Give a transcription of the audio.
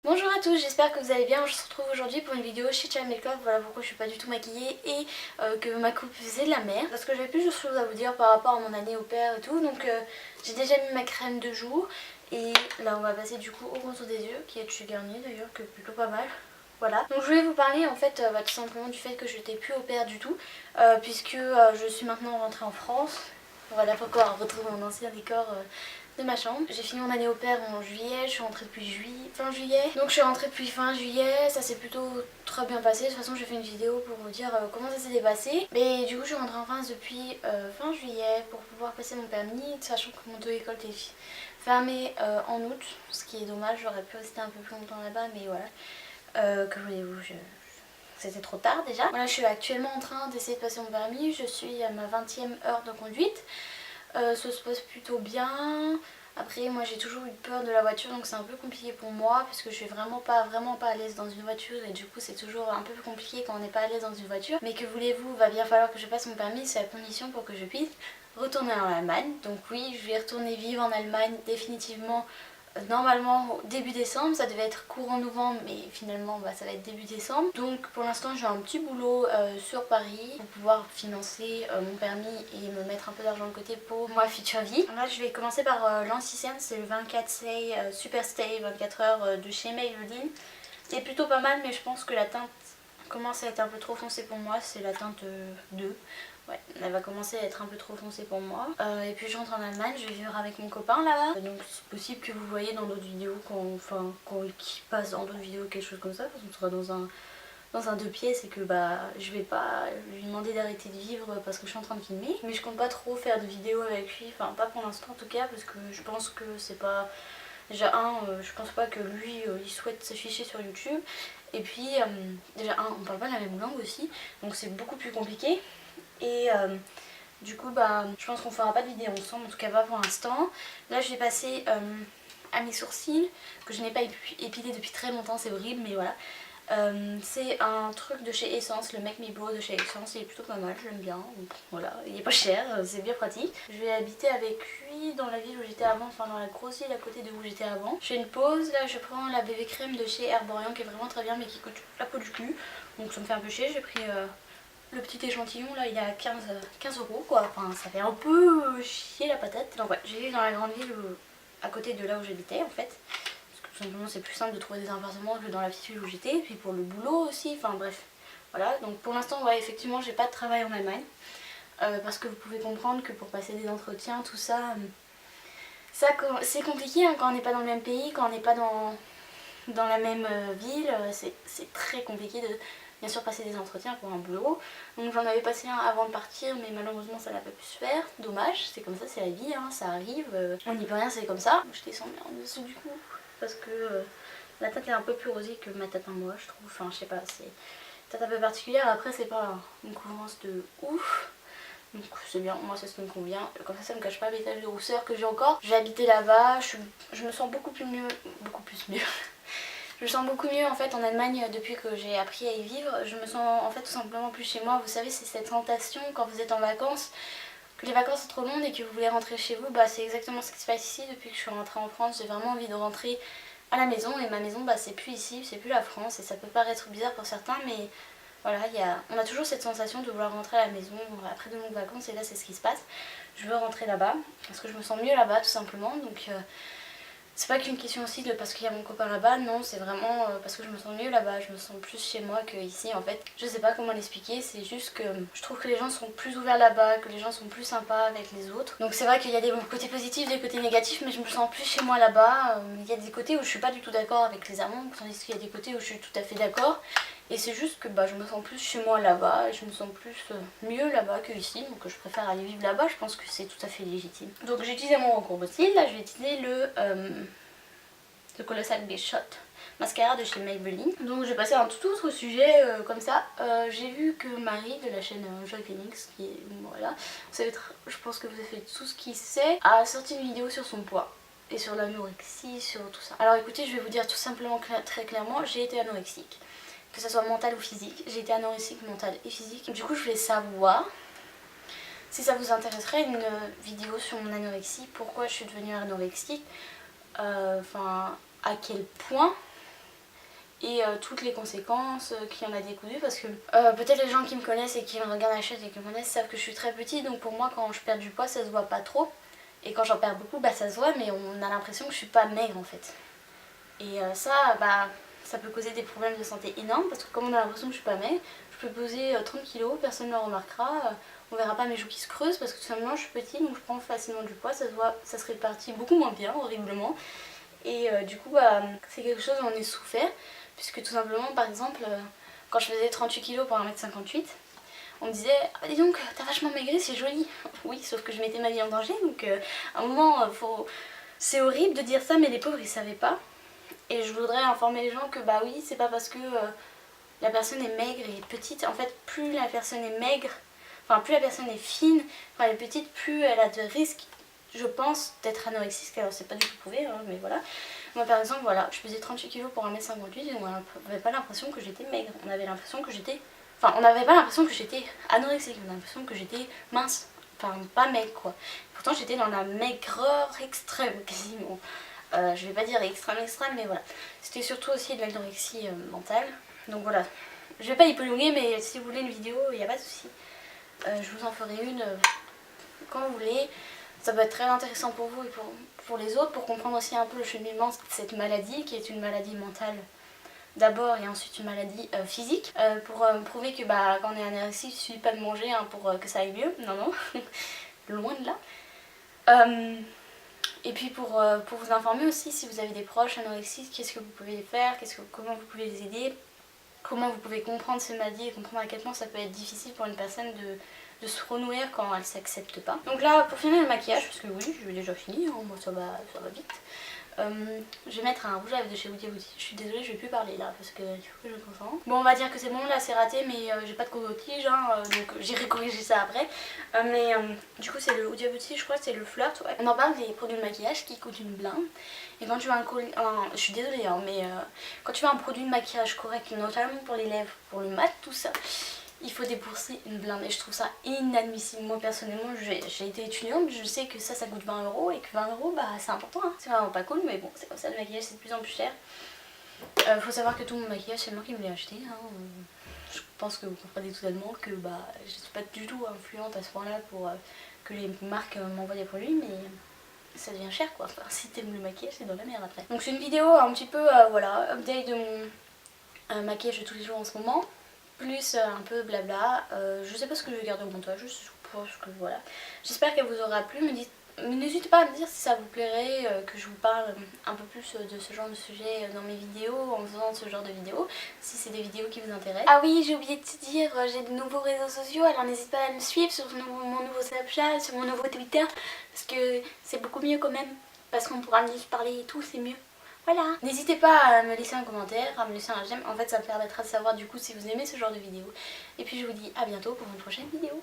Bonjour à tous, j'espère que vous allez bien. On se retrouve aujourd'hui pour une vidéo chez Chai Makeup. Voilà pourquoi je suis pas du tout maquillée et que ma coupe faisait de la merde. Parce que j'avais plus de choses à vous dire par rapport à mon année au père et tout. Donc j'ai déjà mis ma crème de jour. Et là on va passer du coup au contour des yeux, qui est de chez Garnier d'ailleurs, que plutôt pas mal. Voilà, donc je voulais vous parler en fait tout simplement du fait que je n'étais plus au père du tout. Puisque je suis maintenant rentrée en France. Voilà pourquoi on retrouve mon ancien décor de ma chambre. J'ai fini mon année au père en juillet, je suis rentrée depuis fin juillet. Donc je suis rentrée depuis fin juillet, ça s'est plutôt très bien passé. De toute façon j'ai fait une vidéo pour vous dire comment ça s'était passé. Mais du coup je suis rentrée en France depuis fin juillet pour pouvoir passer mon permis, sachant que mon auto-école était fermée en août. Ce qui est dommage, j'aurais pu rester un peu plus longtemps là-bas, mais voilà. Que voulez-vous, c'était trop tard déjà. Voilà, je suis actuellement en train d'essayer de passer mon permis, je suis à ma 20e heure de conduite. Ça se passe plutôt bien. Après moi j'ai toujours eu peur de la voiture, donc c'est un peu compliqué pour moi parce que je suis vraiment pas à l'aise dans une voiture et du coup c'est toujours un peu compliqué quand on n'est pas à l'aise dans une voiture. Mais que voulez-vous, va bien falloir que je passe mon permis, c'est la condition pour que je puisse retourner en Allemagne. Donc oui, je vais retourner vivre en Allemagne définitivement. Normalement début décembre, ça devait être courant novembre mais finalement ça va être début décembre. Donc pour l'instant j'ai un petit boulot sur Paris pour pouvoir financer mon permis et me mettre un peu d'argent de côté pour ma future vie. Là je vais commencer par l'Anticien, c'est le 24 Stay, Super Stay 24 heures de chez Maybelline. C'est plutôt pas mal mais je pense que la teinte commence à être un peu trop foncée pour moi, c'est la teinte 2. Ouais, elle va commencer à être un peu trop foncée pour moi. Et puis je rentre en Allemagne, je vais vivre avec mon copain là-bas. Donc c'est possible que vous voyez dans d'autres vidéos, qui passe dans d'autres vidéos quelque chose comme ça. Parce qu'on sera dans un 2 pièces et que je vais pas lui demander d'arrêter de vivre parce que je suis en train de filmer. Mais je compte pas trop faire de vidéos avec lui, enfin pas pour l'instant en tout cas, parce que je pense que c'est pas... Déjà je pense pas que lui il souhaite s'afficher sur YouTube. Et puis déjà on parle pas la même langue aussi, donc c'est beaucoup plus compliqué. Et du coup je pense qu'on fera pas de vidéo ensemble, en tout cas pas pour l'instant. Là je vais passer à mes sourcils que je n'ai pas épilé depuis très longtemps, c'est horrible mais voilà. C'est un truc de chez Essence, le Make Me Brow de chez Essence, il est plutôt pas mal, j'aime bien, voilà, il est pas cher, c'est bien pratique. Je vais habiter avec lui dans la ville où j'étais avant, enfin dans la grosse ville à côté de où j'étais avant. Je fais une pause, là je prends la bébé crème de chez Herborian qui est vraiment très bien mais qui coûte la peau du cul, donc ça me fait un peu chier. J'ai pris le petit échantillon là, il est à 15 € quoi, enfin ça fait un peu chier la patate. Donc ouais, j'ai vécu dans la grande ville à côté de là où j'habitais en fait. Tout simplement c'est plus simple de trouver des appartements que dans la petite ville où j'étais, et puis pour le boulot aussi, enfin bref. Voilà, donc pour l'instant ouais effectivement j'ai pas de travail en Allemagne. Parce que vous pouvez comprendre que pour passer des entretiens, tout ça, c'est compliqué hein, quand on n'est pas dans le même pays, quand on n'est pas dans la même ville, c'est très compliqué de bien sûr passer des entretiens pour un boulot. Donc j'en avais passé un avant de partir mais malheureusement ça n'a pas pu se faire, dommage, c'est comme ça, c'est la vie, hein, ça arrive, on n'y peut rien, c'est comme ça. Je descends bien en dessous du cou parce que la tête est un peu plus rosée que ma tête à moi je trouve, enfin je sais pas, c'est une tête un peu particulière, après c'est pas une couvrance de ouf. Donc c'est bien, moi c'est ce qui me convient, comme ça me cache pas les taches de rousseur que j'ai encore. J'ai habité là-bas, je me sens beaucoup plus mieux. Je me sens beaucoup mieux en fait en Allemagne depuis que j'ai appris à y vivre. Je me sens en fait tout simplement plus chez moi. Vous savez, c'est cette tentation quand vous êtes en vacances, que les vacances sont trop longues et que vous voulez rentrer chez vous. C'est exactement ce qui se passe ici. Depuis que je suis rentrée en France, j'ai vraiment envie de rentrer à la maison. Et ma maison c'est plus ici, c'est plus la France. Et ça peut paraître bizarre pour certains mais voilà, on a toujours cette sensation de vouloir rentrer à la maison après de longues vacances et là c'est ce qui se passe. Je veux rentrer là-bas parce que je me sens mieux là-bas tout simplement. Donc c'est pas qu'une question aussi de parce qu'il y a mon copain là-bas, non, c'est vraiment parce que je me sens mieux là-bas, je me sens plus chez moi qu'ici en fait. Je sais pas comment l'expliquer, c'est juste que je trouve que les gens sont plus ouverts là-bas, que les gens sont plus sympas avec les autres. Donc c'est vrai qu'il y a des côtés positifs, des côtés négatifs, mais je me sens plus chez moi là-bas. Il y a des côtés où je suis pas du tout d'accord avec les Allemands, tandis qu'il y a des côtés où je suis tout à fait d'accord. Et c'est juste que je me sens plus chez moi là-bas, et je me sens plus mieux là-bas que ici, donc je préfère aller vivre là-bas, je pense que c'est tout à fait légitime. Donc j'ai utilisé mon recours style, là je vais utiliser le Colossal Big Shot mascara de chez Maybelline. Donc je vais passer à un tout autre sujet comme ça. J'ai vu que Marie de la chaîne Joy Phoenix, qui est, voilà, je pense que vous avez fait tout ce qu'il sait, a sorti une vidéo sur son poids et sur l'anorexie, sur tout ça. Alors écoutez, je vais vous dire tout simplement très clairement, j'ai été anorexique. Que ce soit mental ou physique, j'ai été anorexique, mentale et physique. Du coup je voulais savoir si ça vous intéresserait une vidéo sur mon anorexie, pourquoi je suis devenue anorexique, enfin à quel point et toutes les conséquences qu'il y en a décousues, parce que peut-être les gens qui me connaissent et qui me regardent la chaîne et qui me connaissent savent que je suis très petite, donc pour moi quand je perds du poids ça se voit pas trop, et quand j'en perds beaucoup bah ça se voit, mais on a l'impression que je suis pas maigre en fait. Et ça peut causer des problèmes de santé énormes, parce que comme on a l'impression que je suis pas maigre, je peux peser 30 kg, personne ne le remarquera, on verra pas mes joues qui se creusent parce que tout simplement je suis petite, donc je prends facilement du poids, ça se voit, ça se répartit beaucoup moins bien, horriblement. Et du coup c'est quelque chose dont on est souffert, puisque tout simplement par exemple quand je faisais 38 kg pour 1m58, on me disait ah, dis donc t'as vachement maigri, c'est joli. Oui, sauf que je mettais ma vie en danger, donc à un moment c'est horrible de dire ça, mais les pauvres ils savaient pas. Et je voudrais informer les gens que bah oui, c'est pas parce que la personne est maigre et petite, en fait plus la personne est maigre, enfin plus la personne est fine, enfin elle est petite, plus elle a de risques, je pense, d'être anorexique. Alors c'est pas du tout prouvé, hein, mais voilà. Moi par exemple, voilà, je pesais 38 kg pour 1m58 et on n'avait pas l'impression que j'étais maigre, on avait l'impression que j'étais... Enfin on n'avait pas l'impression que j'étais anorexique, on avait l'impression que j'étais mince, enfin pas maigre quoi. Pourtant j'étais dans la maigreur extrême quasiment. Je vais pas dire extrême, mais voilà. C'était surtout aussi de l'anorexie mentale. Donc voilà, je vais pas y prolonger, mais si vous voulez une vidéo, il n'y a pas de souci. Je vous en ferai une quand vous voulez. Ça peut être très intéressant pour vous et pour les autres, pour comprendre aussi un peu le cheminement de cette maladie, qui est une maladie mentale d'abord et ensuite une maladie physique. Pour prouver que quand on est anorexique, il ne suffit pas de manger hein, pour que ça aille mieux. Non, non, loin de là. Et puis pour vous informer aussi, si vous avez des proches anorexiques, qu'est-ce que vous pouvez faire, comment vous pouvez les aider, comment vous pouvez comprendre ces maladies et comprendre à quel point ça peut être difficile pour une personne de se renouer quand elle ne s'accepte pas. Donc là, pour finir le maquillage, parce que oui, j'ai déjà fini, hein, moi ça va vite. Je vais mettre un rouge à lèvres de chez Huda Beauty. Je suis désolée, je vais plus parler là parce qu'il faut que je me concentre. Bon, on va dire que c'est bon, là c'est raté, mais j'ai pas de coton-tige, hein, donc j'irai corriger ça après. Du coup, c'est le Huda Beauty, je crois que c'est le Flirt. Ouais. On en parle des produits de maquillage qui coûtent une blinde. Et quand tu veux je suis désolée, hein, mais quand tu veux un produit de maquillage correct, notamment pour les lèvres, pour le mat, tout ça, il faut débourser une blinde et je trouve ça inadmissible. Moi personnellement j'ai été étudiante, je sais que ça coûte 20 € et que 20 € c'est important, hein. C'est vraiment pas cool, mais bon c'est comme ça, le maquillage c'est de plus en plus cher. Faut savoir que tout mon maquillage c'est moi qui me l'ai acheté, hein. Je pense que vous comprenez totalement que je suis pas du tout influente à ce point là pour que les marques m'envoient des produits, mais ça devient cher quoi. Enfin, si t'aimes le maquillage c'est dans la merde après. Donc c'est une vidéo un petit peu voilà, update de mon maquillage de tous les jours en ce moment. Plus un peu blabla, je sais pas ce que je vais garder au montage, je suppose que voilà. J'espère qu'elle vous aura plu, n'hésitez pas à me dire si ça vous plairait que je vous parle un peu plus de ce genre de sujet dans mes vidéos, en faisant ce genre de vidéos, si c'est des vidéos qui vous intéressent. Ah oui, j'ai oublié de te dire, j'ai de nouveaux réseaux sociaux, alors n'hésitez pas à me suivre sur mon nouveau Snapchat, sur mon nouveau Twitter, parce que c'est beaucoup mieux quand même, parce qu'on pourra me parler et tout, c'est mieux. Voilà. N'hésitez pas à me laisser un commentaire, à me laisser un j'aime. En fait, ça me permettra de savoir du coup si vous aimez ce genre de vidéo. Et puis je vous dis à bientôt pour une prochaine vidéo.